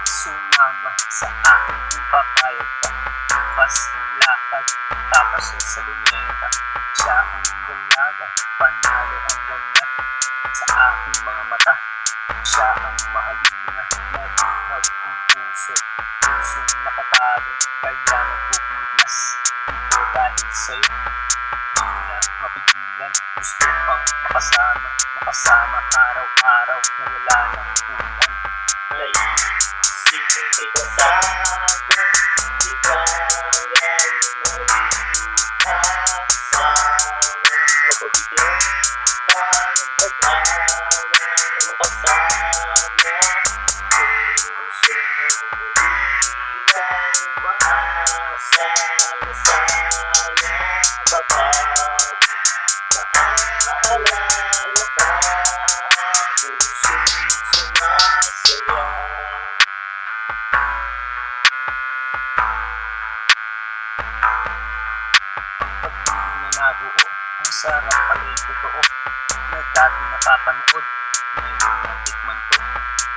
sumama sa akin kung papayag ka. Bukas ang lakad, tapos sa luneta. Siya ang dalaga, panalo ang ganda. Sa aking mga mata, siya ang mahalina. Nabihag ang puso, pusong nakatago. Kaya nagpupumiglas, ito dahil sa'yo. Di na mapigilan, gusto pang makasama. Makasama araw-araw na wala ng ulan. Naisip kay kasama, di kaya mag-asama. Kapag-ibig ka ng pag-awa na makasama. Puso hindi lang maasa na sana kapag naaalala ka. Puso'y sumasaya. Pag-ibig na nabuo, ang sarap pala'y totoo. Na dati napapanood, ngayon natikman ko.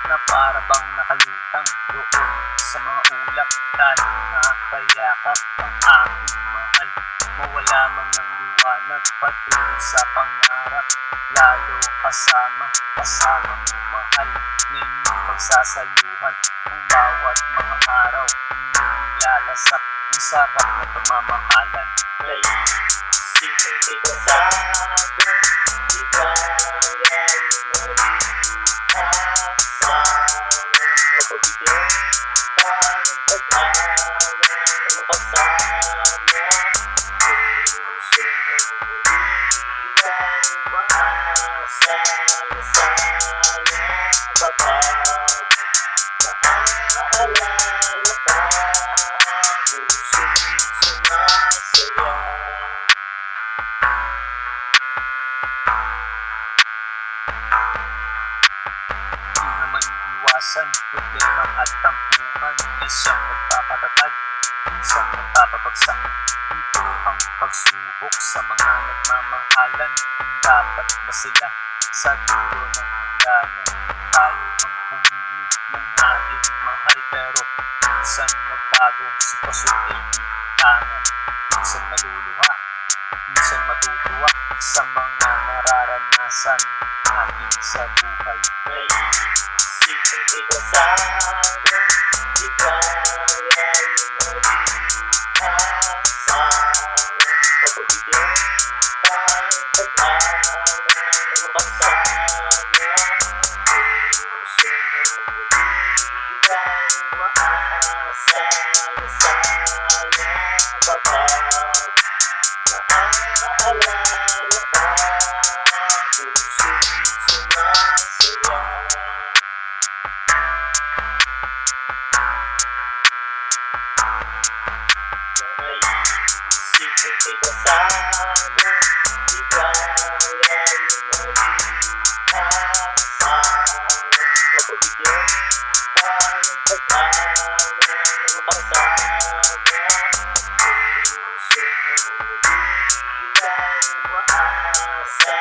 Na para bang nakalutang doon sa mga ulap. Dahil nakakayakap ang aking mahal. Mawala man ng liwanag, patuloy sa pangarap. Lalo kasama mo mahal. Na inyong pagsasaluhan ang bawat mga araw. Inyong nilalasap ang sarap na pamamahalan. Naisip kay kasama, di kaya mag-asama. Kapag-ibig ka ng pag-awa na makasama. Puso hindi lang maasa na sana kapag naaalala ka. Puso'y sumasaya. Di na maiiwasan, problema at tampuhan ay siyang nagpapatatag, minsan nagpapabagsak. Ito ang pagsubok sa mga nagmamahalan. Dapat ba sila sa dulo ng hangganan? Tayo ang pumili ng ating mahal, pero minsan nagbago, sitwasyon ay tangan. Minsan maluluha, minsan matutuwa sa mga nararanasan natin sa buhay. Naisip kay kasama, di kaya mag-asama. Kapag-ibig ka ng pag-awa na makasama. Puso hindi lang maasa na sana kapag naaalala ka. Puso'y sumasaya. Naisip kay kasama, di kaya mag-asama. Kapag-ibig ka ng pag-awa na makasama. Puso hindi lang maasa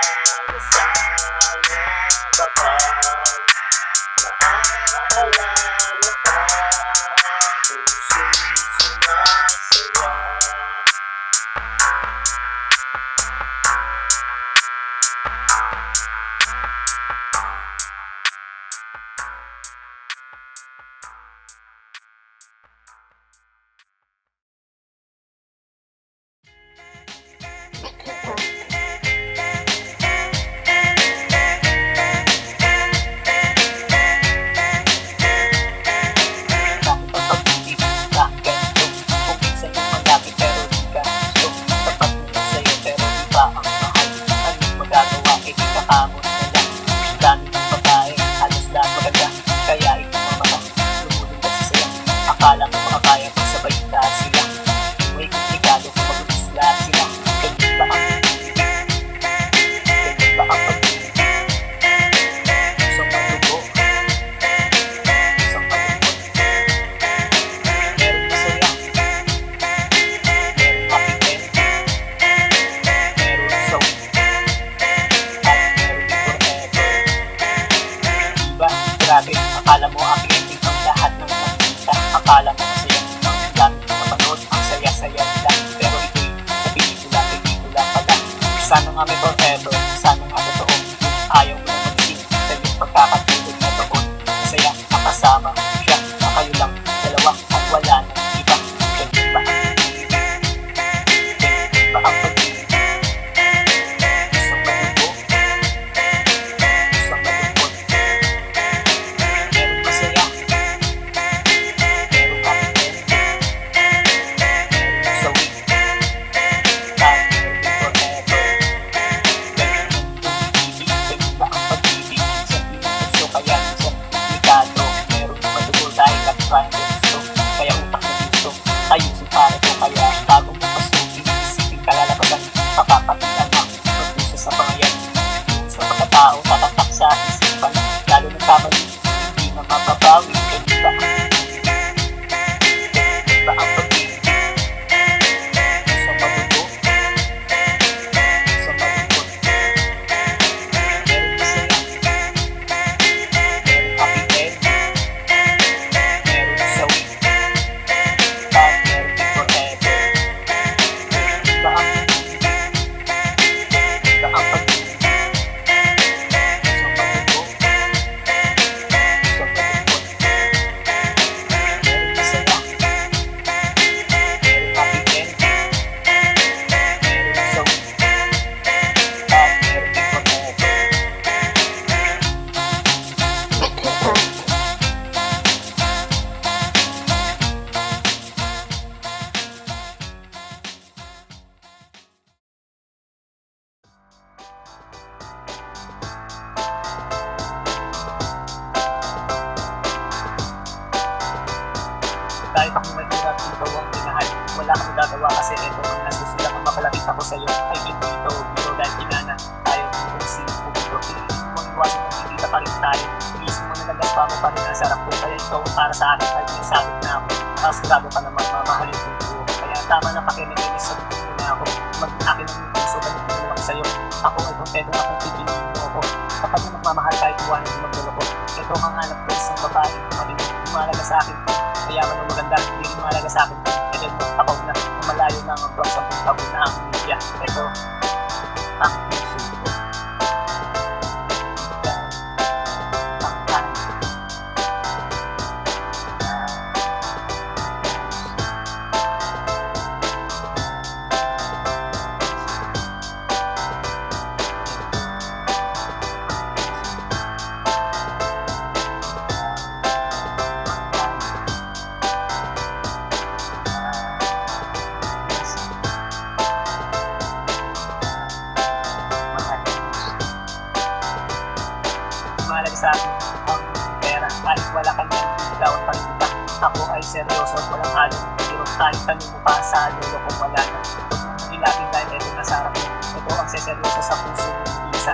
na sana kapag naaalala ka. Puso'y sumasaya. sa'yo ay hindi ito biro dahil kinana tayo kung sino po dito. Piliin mo iwasan na hindi pa rin tayo. Iisip mo na nagaspa mo pa rin ang sarap ko. Kaya ito para sa akin ay nasagot na ako. Nakasigado ka naman mamahalin ko po. Kaya tama na pakinig sa puso na ako. Mag-akin ang puso ka na pinulak sa'yo. Ako ay kontento na kung pipiliin mo ako. Kapag na magmamahal kahit iwanan mo magdalo ko. Ito ang hanap ko isang babae. Lumalaga sa akin. Mayaman o maganda. Hindi rin malaga sa akin. Kaya mo kapaw na. Malayo na ang buwan sa pagkabot na ang media. Ito ang puso ko. Mahalaga sa akin ang pera kahit wala kang naligawan pa rin kita. Ako ay seryoso, walang halong pero kahit tanong mo pa sa lolo kung wala na. Huwag mong ilapin dahil ito nasa harap mo. Ito ang seseryoso sa puso ng isa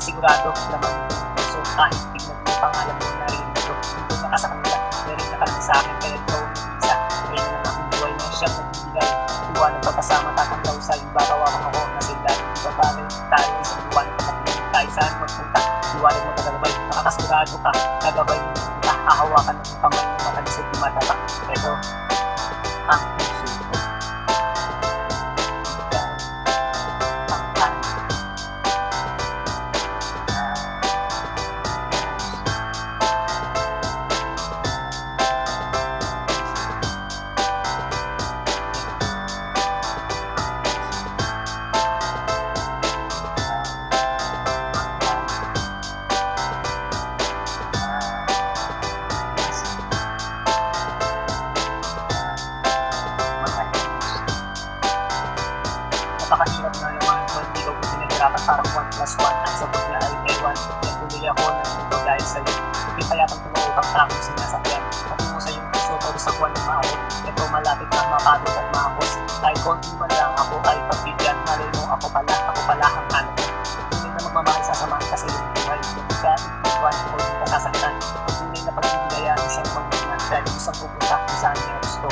sigurado naman yung puso kahit tignan mo pangalan mo narinig ko. Hindi na ka sa kanila, meron na ka lang sa akin kaya ikaw ang isa. Kaya na aking buhay na siyang nagbibigay. Iwanan pagkasama tatanggaw sa iba kawawan ako na sila. Iba bagay tayo isang iwanan pagkakilin tayo saan magpunta. Iwanan mo tagalabay, nakakasigurado ka, nagabay mo kita, hahawakan ng kamay mo matalis at tumataba. Ito ang puso ko. Ikaw ang akin. Napakahirap na naman kung hindi ko pinaghirapan parang 1+1 ang sagot niya ay ewan. Yan tuloy ako na nito dahil sa'yo. Hindi payatang tumawag ang akong sinasakyan. Patungo sa iyong puso o sa kwan ng maawot. Ito malapit na mapagod at maakos. Kahit konti man lang ako ay pagbigyan. Malay mo ako pala ang hanap mo. Tunay na magmamahal sasamahan ka sa iyong buhay. Hindi ka iwan o hindi ka sasaktan. Ang tunay na pagbibigayaan mo siyang magmuna dahil isang pupunta kung saan niya gusto.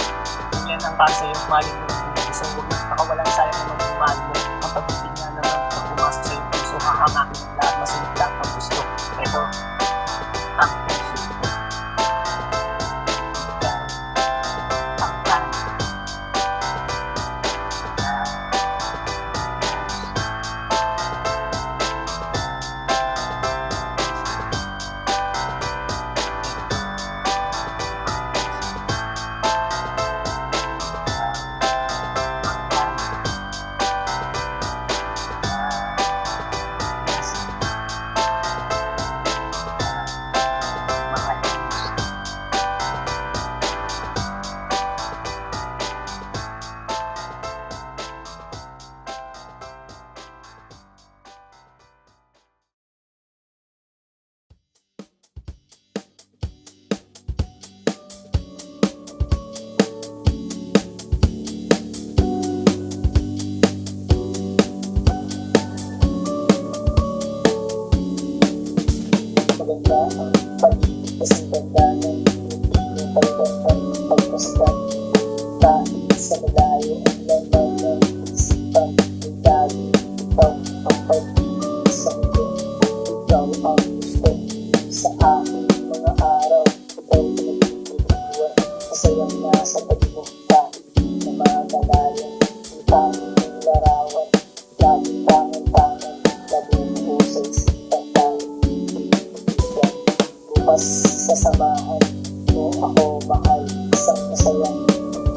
Kung yan ang para sa'yo, malin mo kung gusto mo na nakawalan sayang na magmamahal mo. Ang pag-ibig nga naman pag pumasok sa iyong puso, hahamakin ng lahat masunod lang ang gusto. Ito ang puso ko. Ikaw ang akin. Maganda ang pag-ibig kasing ganda ng hindi mo pagkakang pagmasdan. Kahit sa malayo ang laman ng isipan ng lagi. Ikaw ang pag-ibig sa mundo. Ikaw ang gusto sa aking mga araw. Ikaw ang nagtutulungan. Masayang nasa tabi mo kahit na magalayan. Ang tanging ng larawan. Laging tangan-tangan. Laging ko sa isipan kahit bukas sasamahan mo ako mahal. Isang masayang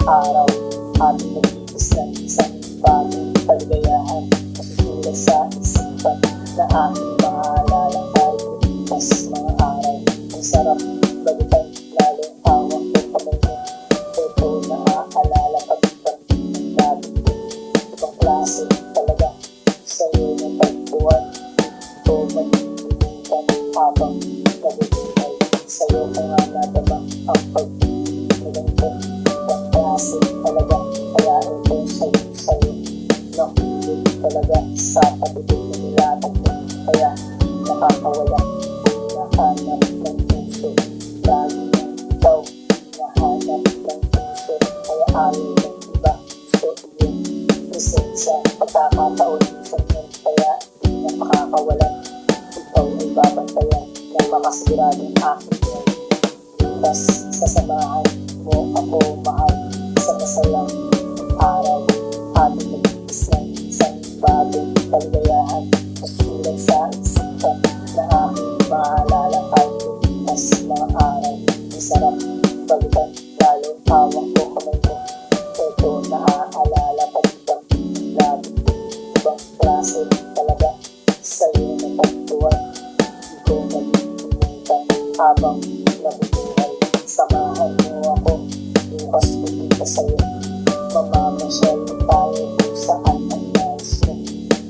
araw ating nagigis ng isang bagong kaligayahan. Masusulat sa isipan na aking maalala kahit lumipas mga araw. Ang sarap balikan lalo hawak ko kamay mo. Ito naaalala pag-ibang ng dati ko. Ibang klase talaga sa'yo ng pagbuwan. Ito magigilitan habang nabubuhay. Sa'yo ko nga nadama ang pag-ibig na ganito. Ibang klase talaga kaya ito sa'yo. No, Bukas sasamahan mo ako mahal sa masayang araw. Ating nagigis ng isang bagong kaligayahan. Masulat sa isipan na aking maalala kahit lumipas mga araw. Ang sarap balikan, lalo hawak ko kamay mo. Ito naaalala pa dito, lagi ibang klase talaga. Sa'yo natagpuan, di ko magigilitan habang nabubuhay. Samahan mo ako, bukas pupunta sa'yo. Mamamasyal tayo kung saan ang nais mo.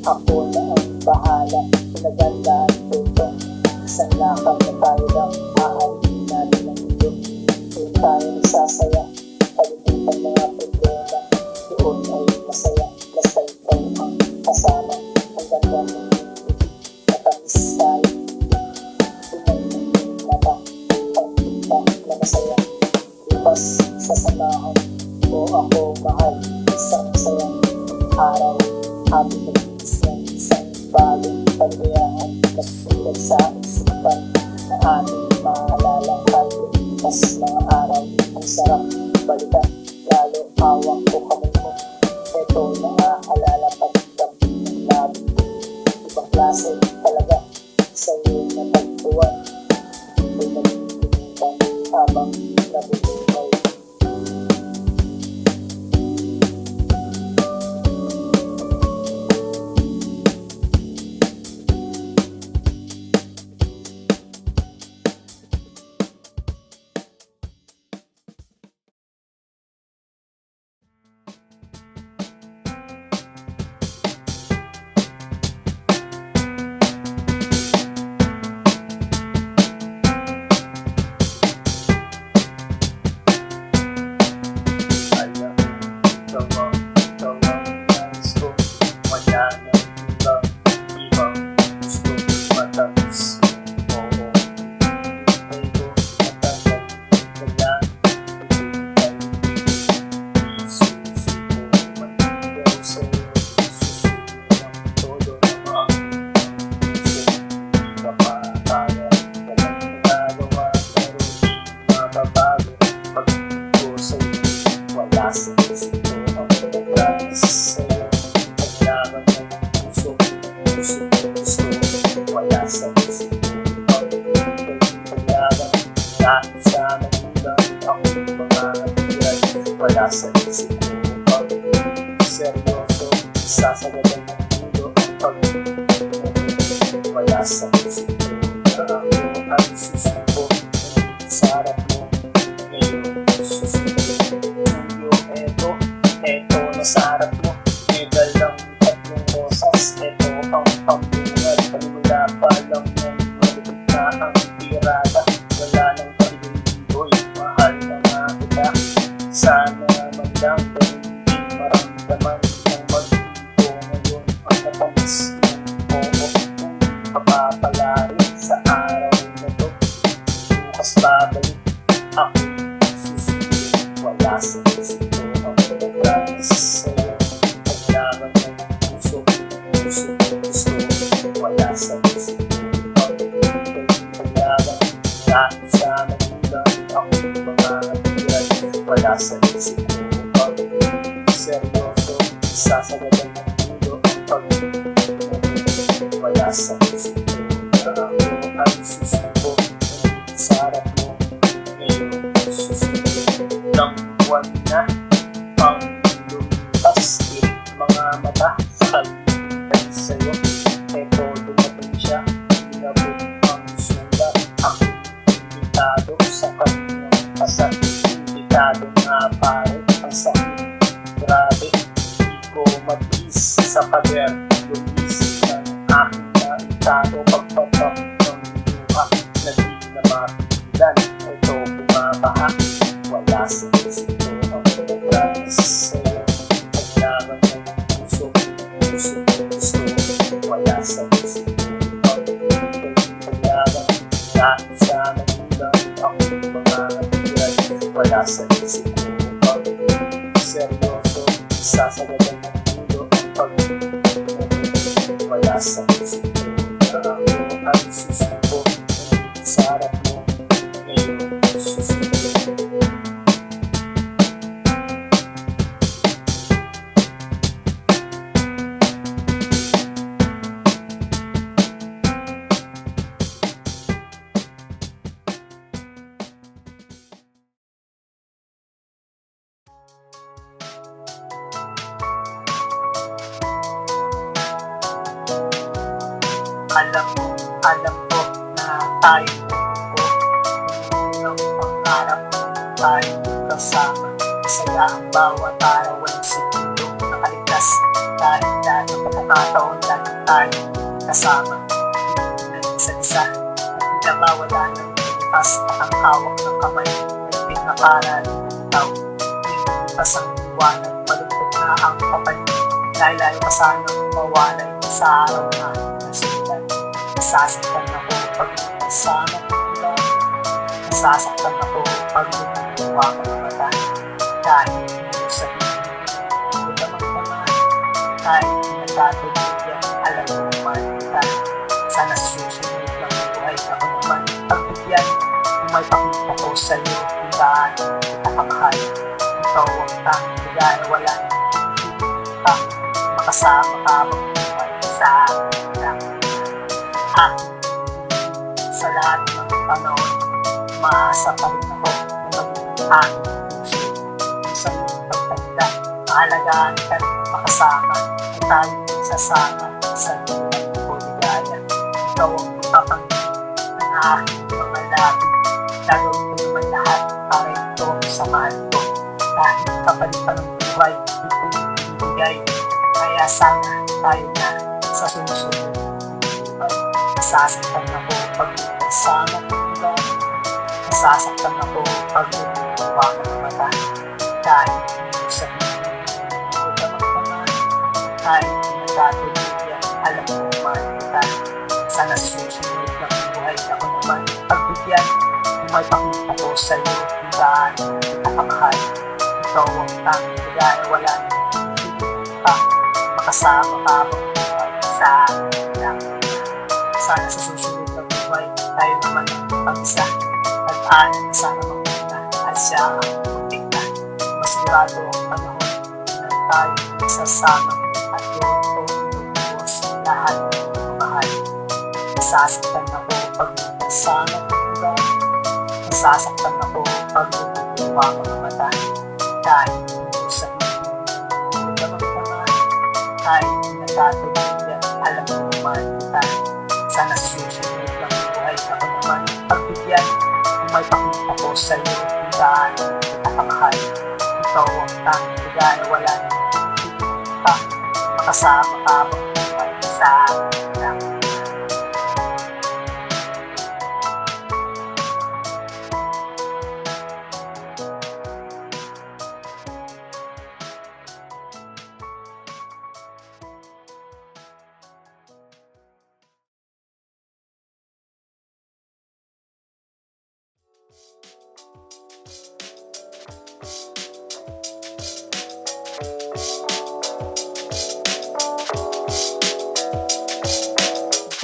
Ako na ang bahala, pinagandaan ko ito. Isang lakad na tayo lang, aalihin natin ang mundo. Doon tayo nagsasaya, kalimutan mga problema. Doon ay masaya, basta ikaw ang kasama. Ang ganda ng ibig, matamis tayo. Tumayin ng mata, ang kita na masaya. Bukas sasamahan mo ako mahal, isang masayang araw. Ating nagigis ng isang bagong kaligayahan. Masulat sa isipan na ating maalala kahit lumipas mga araw. Ang sarap balikan, lalo hawak ko kamay mo. Ito naaalala pa dito ng labi. Ibang klase talaga, sa'yo natagpuan. Di ko magigilitan habang nabubuhay. Alam mo, ikaw ang nais ko. Wala nang ibang gusto. Matamis mo, oo. Hintay ko matagal. Wala, isusuko man ikaw sa'yo. Susuko ng todo ng mga puso. Di ka pa kaya, walang nagagawa, pero di mababago. Pag ko sa'yo, wala sa isip ko ang pagkakas sa'yo. Paglaban ng puso, puso, gusto. Wala sa isip ko ang paglaban. Lahat sa magulang akong mga hatiran. Wala sa isip ko ang seryoso. Sasagadan ng mundo ang pag-ibig. Wala sa isip ko na ako ay susuko. Nandito sa harap mo, ngayon susuko. Eto na sa harap mo, may dalang tatlong rosas. Eto ang pambungad, panimula pa lang yan, malupit na ang tirada. Wala nang pag-ibig, mahal na nga kita. Sana man lang ganun din maramdaman ng mag-ibo ngayon. Ang natamis mo, oo, kung kapapalari sa araw na to. Bukas babalik, ako'y susunod. Wala sa isip ko ang pagkakas sa'yo. Paglaban ng puso, puso, gusto. Wala sa isip ko ang paglaban. Lahat sa magulang akong mga hatiran. Wala sa isip ko ang seryoso. Sasagadan ng mundo ang pag-ibig. Wala sa isip ko na ako ay susuko. Nandito sa harap mo, ngayon susunod. Ng buwan na ang lumipas, tirik mga mata sa kalimitan sa'yo. Eto dumating siya, inabot ang sulat. Ako'y imbitado sa kanyang kasal. Imbitado nga pare, ang sakit. Grabe, di ko matiis sa pader. Lumis ng aking naitado. Pagpapak ng luha na di na mapigilan. Ito bumabaha. Wala sa isip ko ang pagkakas sa'yo. Paglaban ng puso, puso, gusto. Wala sa isip ko ang paglaban. Lahat sa magulang akong mga hatiran. Wala sa isip ko ang seryoso. Sasagadan ng mundo ang pag-ibig. Wala sa isip ko na ako ay susuko. Nandito sa harap mo, ngayon susuko. tayo ng pangarap, tayo kasama. Masaya ang bawat araw, walang segundo nakaligtas. Dahil lahat ng pagkakataon, lagi tayo kasama. Isa't isa, hindi na wala ng lipas at ang hawak ng kamay. Nagpit na para itaw, lipas ang iwanan, malungkot na ang kapalit. Dahil ayaw ka sanang mawalay sa araw na nasulat. Nasasaktan ako pag kasama ko. Nasasaktan ako pag lumuluwa ko ng mata. Dahil hindi sa hindi ka magpamahal. Kahit nagkatuluyan, alam mo naman kita. Sana susunod lang ang buhay ako naman. Pagbigyan, kung may pakita ko sa'yo, tindaan, kita kamahal. Ikaw ang tanging gaya, wala ka. Makasama ka magbuhay sa akin lang. Akin, sa lahat ng panahon, maasa pa rin ako na magiging aking puso. Sa iyong pagtanda, maalagaan ka rin makasama. At tayo sasama sa iyong pagbuligaya. Ikaw ang ipapangin ng aking mga labi. Gagawin ko naman lahat para ito sa mahal ko. Dahil kapalit pa ng buhay, ito'y ibigay. Kaya sana tayo na sa susunod. Nasasaktan ako pag kasama ko nila. Nasasaktan ako pag lumuluwa ko ng mata. Kahit hindi sa hindi ka magpamahal. Kahit nagkatuluyan, alam mo naman kita. Sana susunod na buhay ako naman. Pagbigyan, kung may pakita ko sa'yo, tindaan, kita kamahal. Ikaw ang tanging gaya, wala nang pa. Makasama ka magbuhay sa akin lang. Sana sa susunod na buhay, tayo naman ang pag-isa. At-anan na sana magmuna at siya ang magtigna. Masigurado ang panahon na tayo sasama at yun ito inubuos lahat ng mahal. Nasasaktan ako pag kasama ko nila. Nasasaktan ako pag lumuluwa ko ng mata. Kahit hindi sa hindi ka magpamahal. Kahit nagkatuluyan, alam mo naman kita. Sana susunod lang ang buhay ako naman. Pagbigyan, kung may pakita ko sa'yo, tindaan, kita kamahal. Ikaw ang tanging gaya, wala nang pa. Makasama ka magbuhay sa akin lang.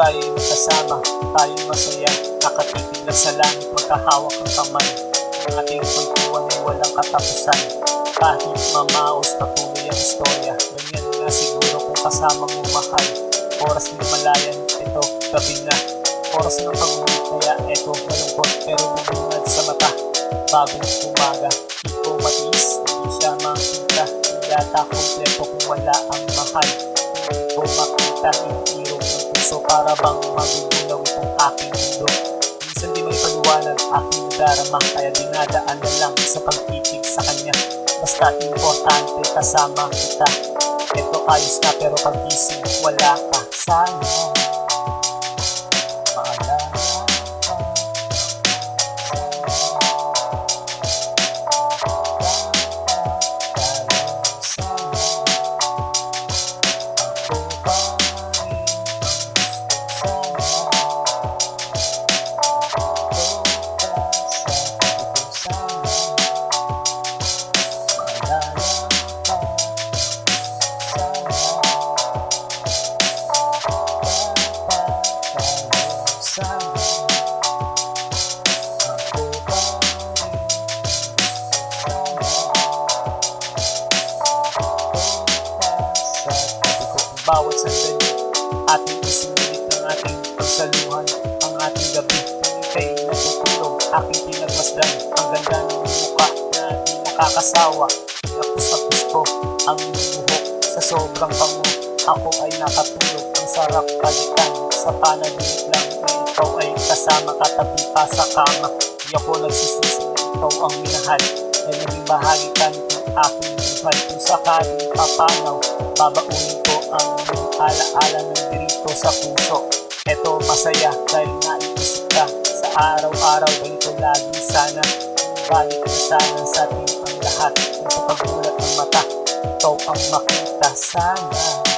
Tayo'y magkasama, tayo'y masaya. Nakatitig lang sa langit, magkahawak ang kamay. Ang ating kulturan ay walang katapusan. Kahit mamaos patuloy ang istorya. Ganyan nga siguro kung kasama mo mahal. Oras ng malayan, ito gabi na. Oras ng pag-uwi, kaya ito malungkot pero bumungad sa mata. Bagong umaga, di ko matiis, hindi siya makita. Hindi yata kompleto kung wala ang mahal. Hindi ko makita yung irong ng puso para bang magugulaw itong aking mundo. Minsan di may paliwanag aking darama, kaya dinadaan na lang sa pagtitig sa kanya. Basta importante kasama kita. Ito ayos na pero pag-isip wala ka. Sana maalala ka. Bawat sandali, ating isinulit ng ating pagsaluhan. Ang ating gabi, ika'y natutulog, aking pinagmasdan. Ang ganda ng mukha na di nakakasawa. Napus-tapus ko ang buhok sa sobrang bango. Ako ay nakatulog, ang sarap palitan. Sa panaginip lang na ito ikaw ay kasama, katabi pa sa kama. Di ako nagsisisi na ikaw ang minahal, ay naging bahagi ka nitong aking buhay. Kung sakaling papanaw, babaunin ko ang iyong alaala ng dirito sa puso. Eto masaya dahil naiisip ka sa araw-araw, ganito lagi sana. Balik na sana sa ating ang lahat, kung sa pagmulat ng mata, ikaw ang makita sana.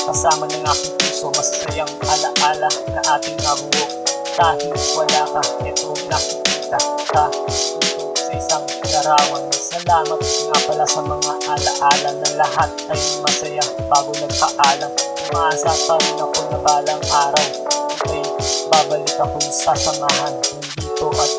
Kasama ng aking puso, masayang alaala na ating nabuo. Kahit wala ka, ito nakikita ka dito sa isang larawan. Salamat nga pala sa mga alaala na lahat ay masaya bago nagpaalam. Umaasa pa rin ako na balang araw ay babalik akong sasamahan dito at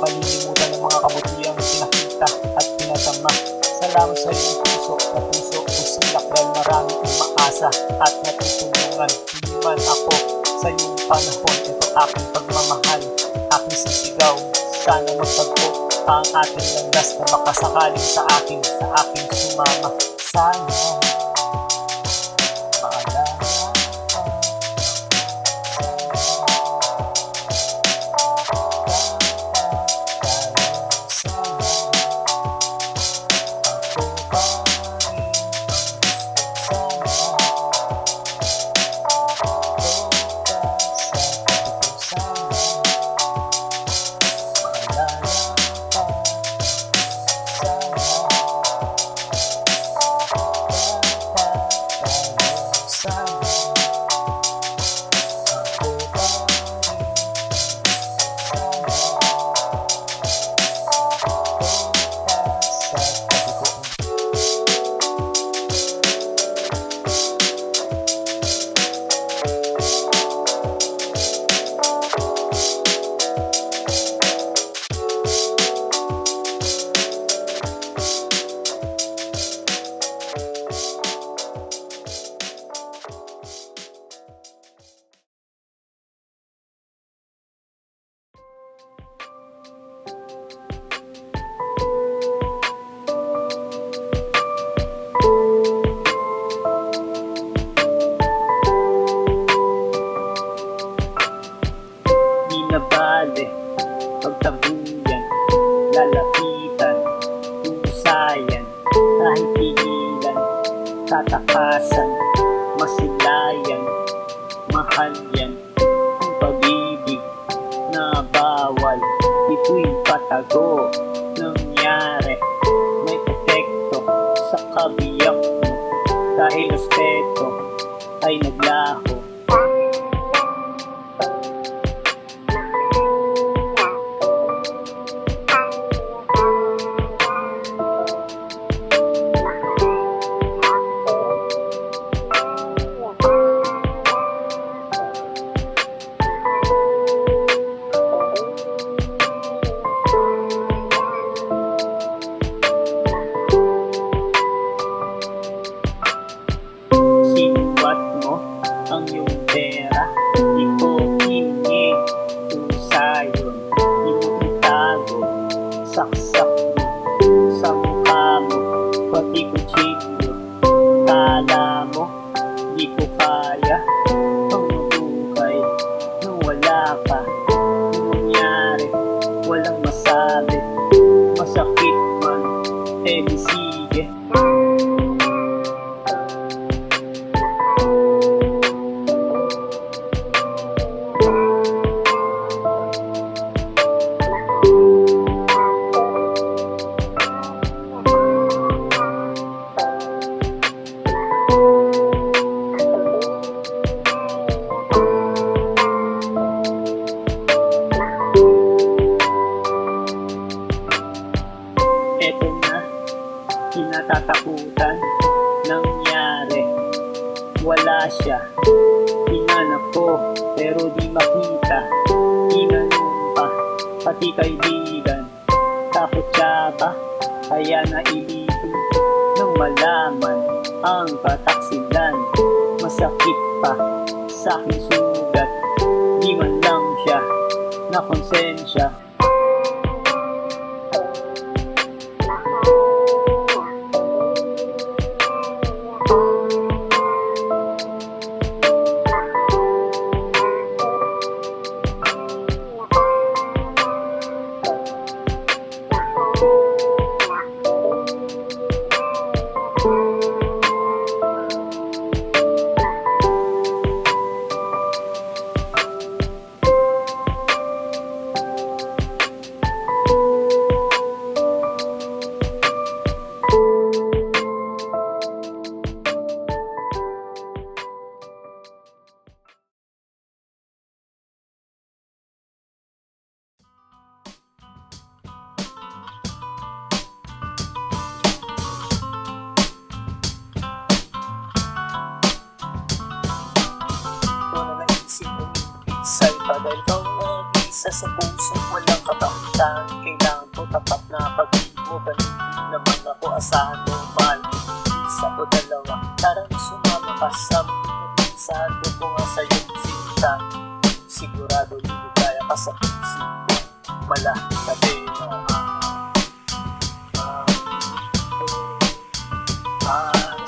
malilimutan ng mga kabutiang pinakita at pinatama. Salamat sa iyong puso na puso usilak dahil marami umaasa at natutulungan. Hindi man ako sa iyong panahon, ito aking pagmamahal, aking sisigaw. Sana magtagpo ang ating landas na makasakaling sa aking sumama. Sana maalala ka. Pagtabuyan, lalapitan, husayan, kahit pigilan, tatakasan, masilayan, mahal yan, ang pag-ibig na bawal, ito'y patago, nangyari, may epekto sa kabiyak mo, dahil respeto ay naglaho. Ang iyong pera, di ko hingi. Usayon, di mo itago. Saksak mo sa mukha mo, pati kutsilyo. Kala mo, di ko kaya ang mabuhay nung wala ka. Nung mangyari, walang masabi. Masakit man, di sige. eto na, kinatatakutan, nangyari. Wala siya, hinanap ko, pero di makita. Tinanong pa, pati kaibigan. Takot siya ba? Kaya nailipin nang malaman ang kataksilan. Masakit pa sa aking sugat, di man lang siya na konsensya. Sa iba dahil ikaw nag-isa sa puso, walang kakamtan. Kailangan ko tapat na pag-ibig mo, ganun naman ako asahan mo, mahal. Isa o dalawa, tara na sumama ka sa mundo. Sabi ko nga sa'yo sinta, sigurado liligaya ka sa puso ko. Malaki ka din para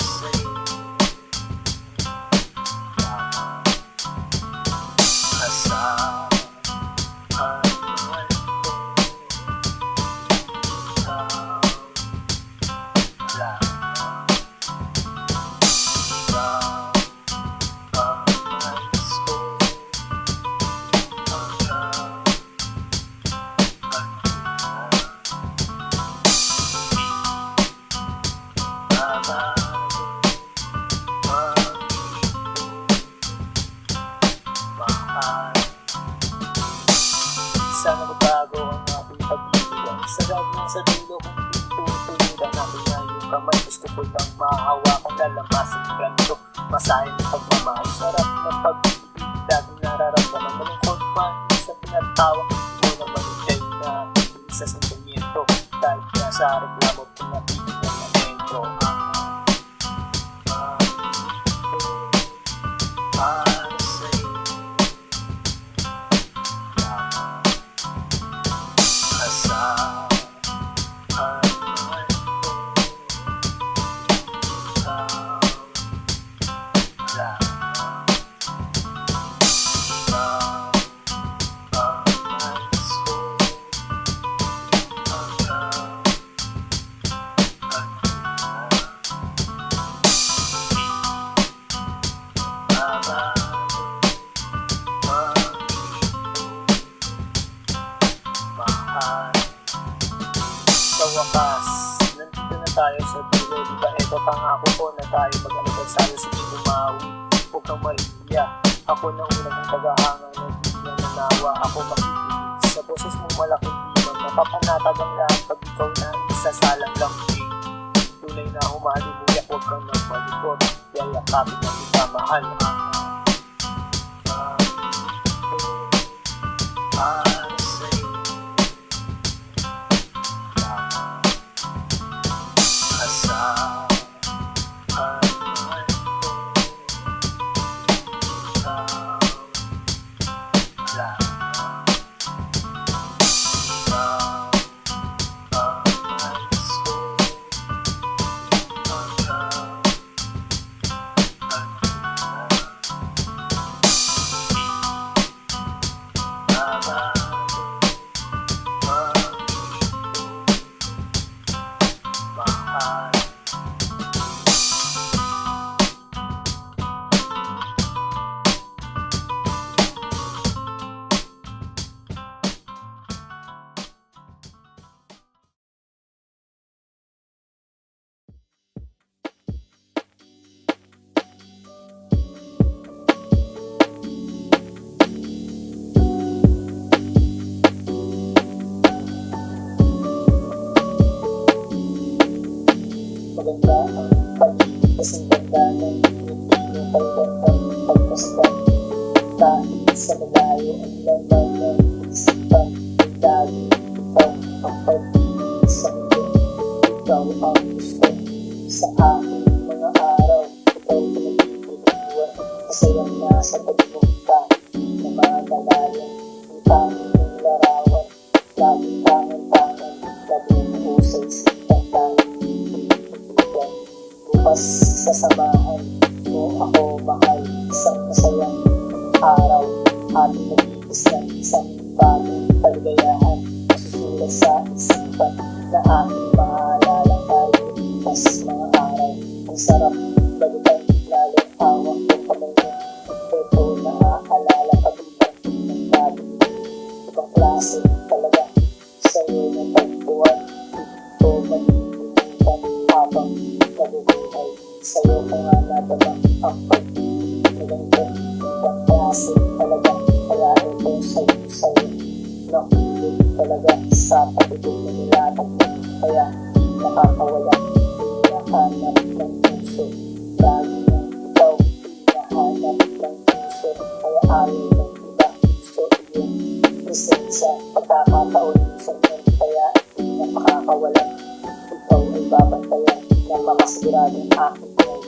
sa'yo. Sana magbago ang ating pag-ibigan. Sagad na sa dulo kung tutulugan natin na yung kamay. Gusto ko lang mahawakan, lalamasin ganito. Masahin ng pagmamahal, sarap ng pag-ibig. Laging nararamdaman, malungkot man sa pinatawa. Mo naman kayo na sa sentimiento. Dahil na sa reklamo, pinapigil ng lamento. Para sa'yo. Sa wakas, nandito na tayo sa dulo. Diba ito pangako ko na tayo mag-alagad sa'yo sa bumawi. Huwag kang mahihiya, ako na unang mong paghahanga ng biglang nanawa. Ako makikinig sa boses mong malaking dimang napapanatag ang lahat pag ikaw na isasalang lang din. Tunay na humalimuyak, huwag kang nang malikot. Yayakapin na kita mahal. Para sa'yo. Kasing ganda ng ngiti mo pagkatang pagmasdan. Kahit sa malayo ang laman ng isipan, lagi ikaw ang pag-ibig sa mundo. Ikaw ang gusto sa aking mga araw. Ikaw pinag-iiwan, masayang nasa tabi mo ka, na magalayan ang tanging mong larawan. Laging tangan-tangan, labong usay siktang tanging pinag-iwan. Bukas sa samahan mo ako mahal, isang masayang araw, ating nag-iisan, isang bagong kaligayahan, masusulat sa isipan na aking maalala tayo. Mas mga araw, ang sarap balikan, lalong hawak ko kamay mo. Ito naaalala kabilang ng gabi, ibang klase talaga sa'yo na tagpuan. Ito malilimutan habang nabubuhay, sa'yo ko nga natabang ang pag-ibig na ganito. Ibang klase talaga, kaya ito sa'yo nahulog talaga sa pagibig na nilatag mo. Kaya nakakawala, hinahanap ng puso. Lagi nang ikaw, hinahanap ng puso. Kaya ayaw ng iba, gusto iyong presensya. Pagkakataon sa ngayon, kaya di na makakawala. Ikaw ay babantayan na makasiguradong aking ngayon.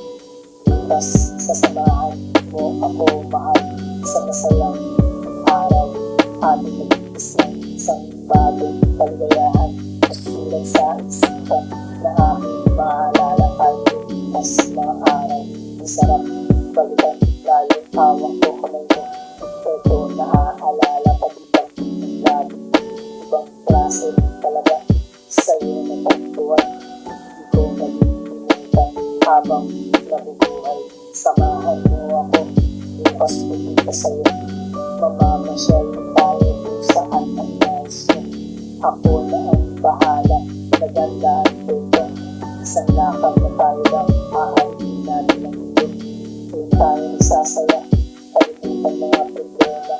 Bukas sa samahan mo ako mahal, sa masayang araw, ating nag-iisang isang bagong kaligayahan, masusulat sa isipan na aking maalala tayo. Mas mga araw, ang sarap balikan, lalong hawak ko kamay mo. Ito naaalala pagbibang ng lagi, ibang klase talaga sa'yo na tagpuan. Di ko malilimutan habang nabubuhay, samahan mo ako, bukas pupunta sa'yo. Mamamasyal tayo kung saan ang nais mo. Ako na ang bahala, nagandaan ko ito. Isang lakad na tayo lang, aalihin natin ang mundo. Doon tayo nagsasaya, kalimutan mga problema.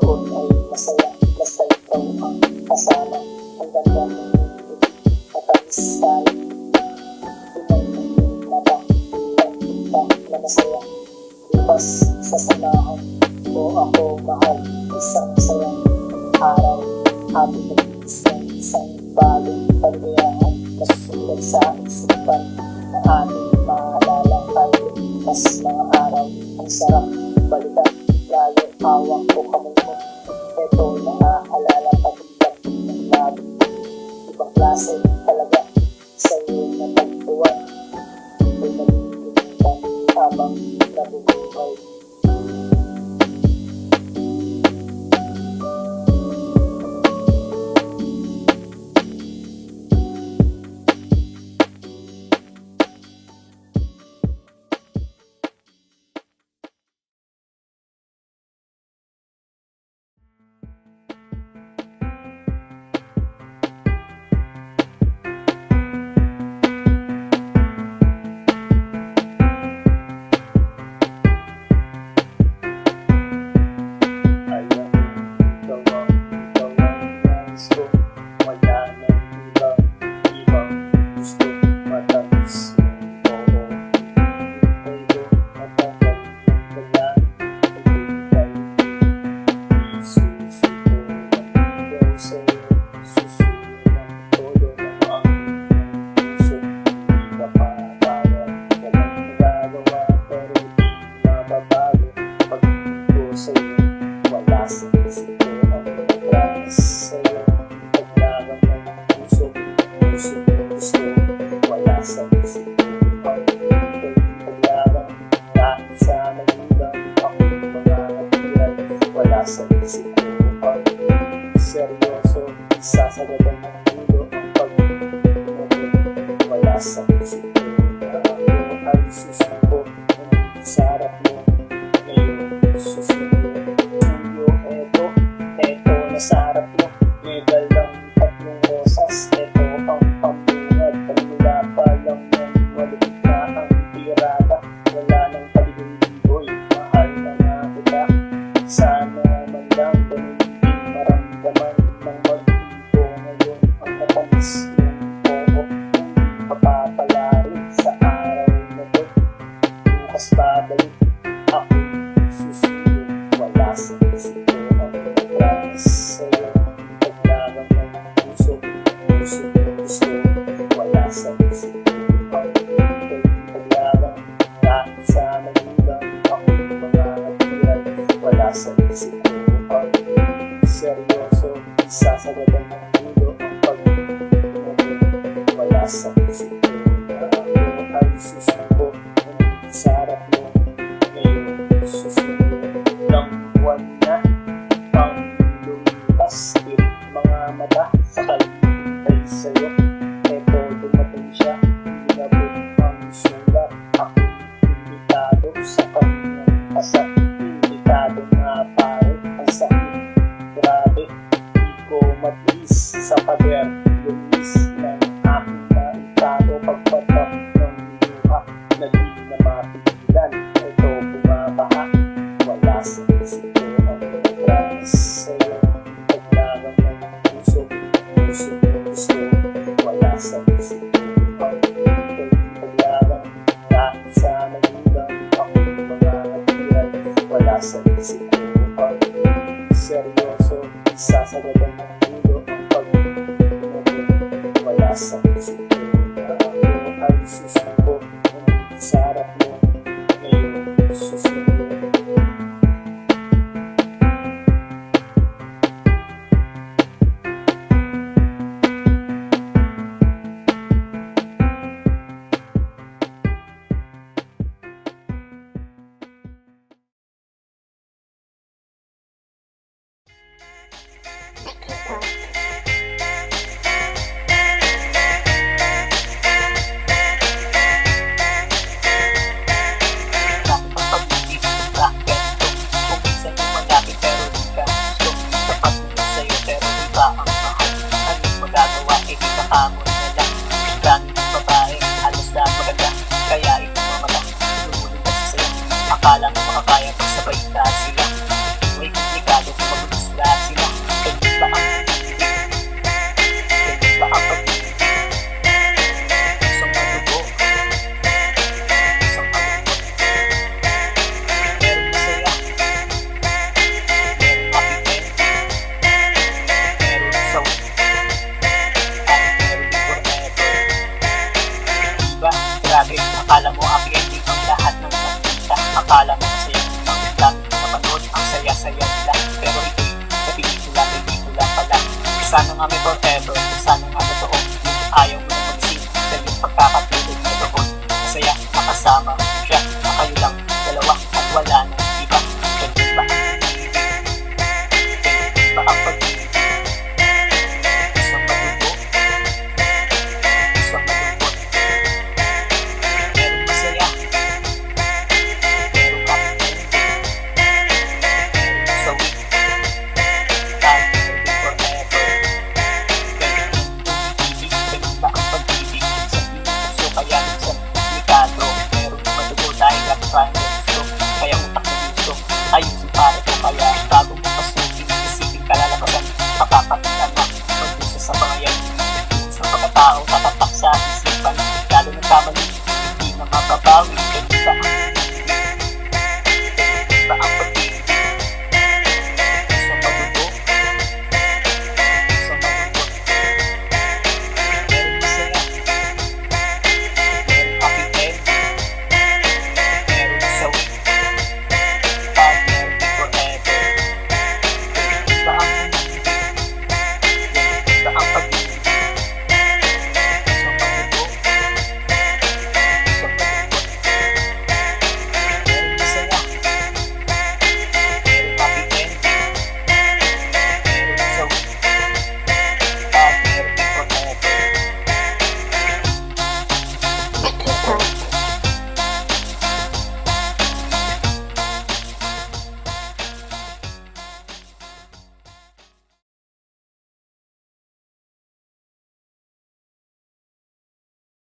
Doon ay masaya, basta ikaw ang kasama. Ang ganda ng mundo, matamis tayo. Tunay ng iyong mata, kita na masaya. Bukas sa samahan mo ako mahal, isang masayang araw, ating nag-iisang isang bagong kaligayahan, masusulat sa isipan na ating maalala tayo. Mas mga araw, ang sarap balikan, lalo hawak ko kamay mo. Ito naaalala pagbibang ng labi, ibang klase talaga sa'yo na tagpuan. Ito'y malilimutan habang nabubuhay. Sa isip ko ang seryoso, sasagadan ng mundo ang pag-ibig. Wala sa isip ko na ako ay susuko, nandito sa harap mo, ngayon susuko. Eto na sa harap mo, may dalang tatlong rosas. Eto ang pambungad, pagmula pa lang ng malupit na ang tirada. Wala nang paligong-ligoy, mahal na nga kita. Sana man lang ganun din maramdaman ng mag-ibo ngayon ang matamis yung oo. Hindi mapapala rin sa araw na to. Wala sa isip ko na ako ay susuko sa harap mo. Ngayon susunod ng buwan na pang lumipas. Tirik mga mata sa kalibay sa'yo. Eto dumating siya, hinabot ang sulat. Ako imbitado sa kanyang kasal. Imbitado nga pare, ang sakit. Grabe, di ko matiis sa pader. Lumis ng aking naitado. Pagpatak ng luha na di na mapigilan. Ito bumabaha, wala sa isip ko ang pagkakas sa'yo. Paglaban ng puso, puso gusto. Wala sa isip ko ang paglaban. Dahil sa nagulang akong mga natiran. Wala sa isip ko ang seryoso. Sasagadan ng ulo ang pag-ibig. Wala sa isip ko na ako ay susuko sa harap mo. Ngayon susuko. Bakit ang pag-ibig ka ganito? Kung minsan yung malapit pero di ka gusto. Tapat mo sa'yo pero di ka ang mahal. Anong magagawa eh di ka kamon na lang. Ang dami ng babae, halos lahat maganda. Kaya ito mamala, lumulong ka sa sayo. Akala mo makakaya pagsabay lahat sila. May komplikado kung magulos lahat sila. Ganyan ba ang pag-ibig? Ganyan ba ang pag-ibig? Isang madugo, isang malungkot. Meron masaya, meron makitin, meron sawi, at meron din forever. Diba? Grabe, akala mo happy ending ang lahat ng nakita. Akala mo masaya ang dami napanood, ang saya-saya nila. Pero ito'y sa pelikula pala. Sana nga may forever, sana